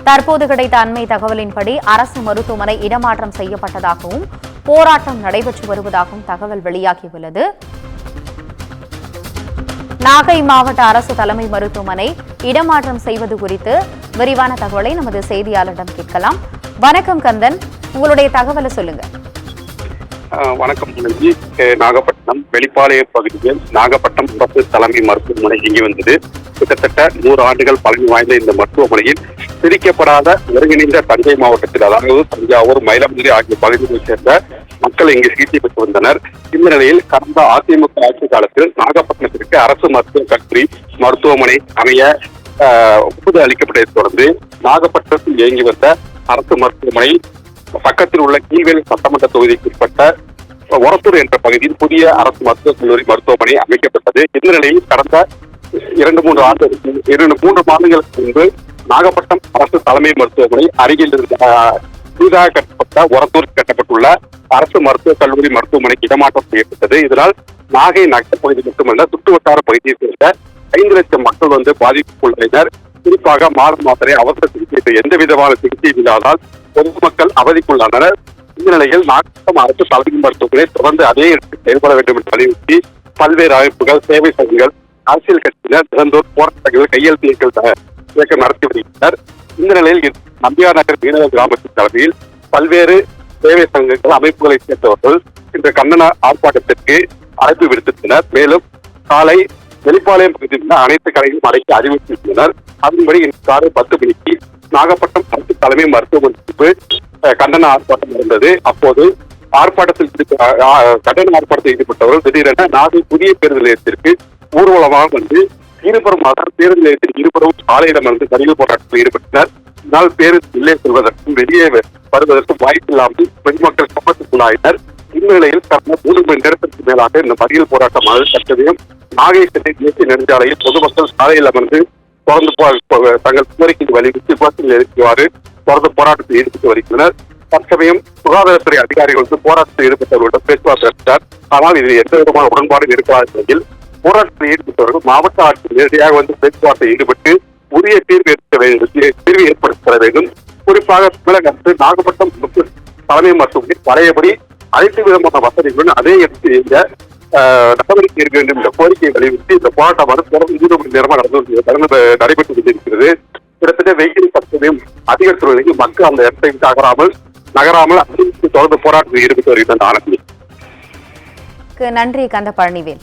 தற்போது கிடைத்த அண்மை தகவலின்படி அரசு மருத்துவமனை இடமாற்றம் செய்யப்பட்டதாகவும் போராட்டம் நடைபெற்று வருவதாகவும் தகவல் வெளியாகியுள்ளது. நாகை மாவட்ட அரசு தலைமை மருத்துவமனை இடமாற்றம் செய்வது குறித்து விரிவான தகவலை நமது செய்தியாளரிடம் கேட்கலாம். வணக்கம் கந்தன், உங்களுடைய தகவலை சொல்லுங்க. வணக்கம். நாகப்பட்டினம் வெளிப்பாளைய பகுதியில் நாகப்பட்டினம் அரசு தலைமை மருத்துவமனை இயங்கி வந்தது. கிட்டத்தட்ட 100 ஆண்டுகள் பழமை வாய்ந்த இந்த மருத்துவமனையில் பிரிக்கப்படாத ஒருங்கிணைந்த தஞ்சை மாவட்டத்தில், அதாவது தஞ்சாவூர், மயிலாடுதுறை ஆகிய பகுதிகளைச் சேர்ந்த மக்கள் இங்கு சிகிச்சை பெற்று வந்தனர். இந்த நிலையில் கடந்த அதிமுக ஆட்சி காலத்தில் நாகப்பட்டினத்திற்கு அரசு மருத்துவக் கல்லூரி மருத்துவமனை அமைய ஒப்புதல் அளிக்கப்பட்டதை தொடர்ந்து நாகப்பட்டினத்தில் இயங்கி வந்த அரசு மருத்துவமனை பக்கத்தில் உள்ள கீழ்வேல் சட்டமன்ற தொகுதிக்கு உட்பட்ட ஒரத்தூர் என்ற பகுதியில் புதிய அரசு மருத்துவக் கல்லூரி மருத்துவமனை அமைக்கப்பட்டது. இந்த நிலையில் கடந்த 2-3 மாதங்களுக்கு முன்பு நாகப்பட்டினம் அரசு தலைமை மருத்துவமனை அருகில் புதிதாக கட்டப்பட்ட ஒரத்தூர் கட்டப்பட்டுள்ள அரசு மருத்துவக் கல்லூரி மருத்துவமனைக்கு இடமாற்றம் செய்யப்பட்டது. இதனால் நாகை நகர் பகுதி மட்டுமல்ல, சுற்றுவட்டார பகுதியை சேர்ந்த 5 லட்சம் மக்கள் பாதிப்புக்குள்ளாயினர். குறிப்பாக மாத்திரை, அவசர சிகிச்சை, எந்த விதமான சிகிச்சை இல்லாதால் பொதுமக்கள் அவதிக்குள்ளானனர். இந்த நிலையில் நாகப்பட்டினம் அரசு தலைமை மருத்துவமனை தொடர்ந்து அதே இடத்தில் செயல்பட வேண்டும் என்று வலியுறுத்தி பல்வேறு அமைப்புகள், சேவை சங்கங்கள், அரசியல் கட்சியினர் திறந்தோர் போராட்டங்கள், கையெழுத்து இயக்கம் நடத்தி வருகின்றனர். இந்த நிலையில் நம்பியார் நகர் மீனவ கிராமத்தின் தலைமையில் பல்வேறு சேவை சங்கங்கள், அமைப்புகளை சேர்ந்தவர்கள் இன்று கண்டன ஆர்ப்பாட்டத்திற்கு அழைப்பு விடுத்திருந்தனர். மேலும் காலை வெளிப்பாளையம் பகுதியில் உள்ள அனைத்து கடைகளும் அடைக்க அறிவித்திருந்தனர். அதன்படி இன்று காலை 10 மணிக்கு நாகப்பட்டினம் அரசு தலைமை மருத்துவமனைக்கு கண்டன ஆர்ப்பாட்டம் நடந்தது. அப்போது கண்டன ஆர்ப்பாட்டத்தில் ஈடுபட்டவர்கள் திடீரென நாகை புதிய பேருந்து நிலையத்திற்கு ஊர்வலமாக இருபுறம் பேருந்து நிலையத்தில் இருபுறம் சாலையிடமிருந்து மறியல் போராட்டத்தில் ஈடுபட்டனர். இதனால் பேருந்து உள்ளே செல்வதற்கும் வெளியே வருவதற்கும் வாய்ப்பில்லாமல் பொதுமக்கள் சம்பத்துக்குள்ளாயினர். இந்த நிலையில் கடந்த 3 மணி நேரத்திற்கு மேலாக இந்த மறியல் போராட்டமானது தற்சமயம் நாகை சென்னை தேசிய நெடுஞ்சாலையில் பொதுமக்கள் சாலையில் அமர்ந்து தொடர்ந்து தங்கள் கோரிக்கையை வலியுறுத்தி விமர்சனம் எழுப்பியவாறு தொடர்ந்து போராட்டத்தில் ஈடுபட்டு வருகின்றனர். தற்சமயம் சுகாதாரத்துறை அதிகாரிகள் போராட்டத்தில் ஈடுபட்டவர்களிடம் பேச்சுவார்த்தை நடத்தினார். ஆனால் இதில் எந்த விதமான உடன்பாடும் இருக்காத நிலையில் போராட்டத்தில் ஈடுபட்டவர்கள் மாவட்ட ஆட்சியில் நேரடியாக பேச்சுவார்த்தையில் ஈடுபட்டு உரிய தீர்வு ஏற்படுத்த வேண்டும். குறிப்பாக தமிழக அரசு நாகப்பட்டினம் தலைமை மருத்துவமனை பழையபடி அனைத்து விதமான வசதிகளுடன் அதே இடத்தில் இயங்க நடவடிக்கை எடுக்க வேண்டும் என்ற கோரிக்கையை வலியுறுத்தி இந்த போராட்டமானது தொடர்ந்து 2 மணி நேரமாக நடைபெற்று கொண்டிருக்கிறது. கிட்டத்தட்ட வெயில் தற்போதையும் அதிகரித்துள்ள நிலையில் மக்கள் அந்த இடத்தை விட்டு நகராமல் தொடர்ந்து போராட்டத்தில் ஈடுபட்டு வருகின்றனர். நன்றி கந்த பழனிவேல்.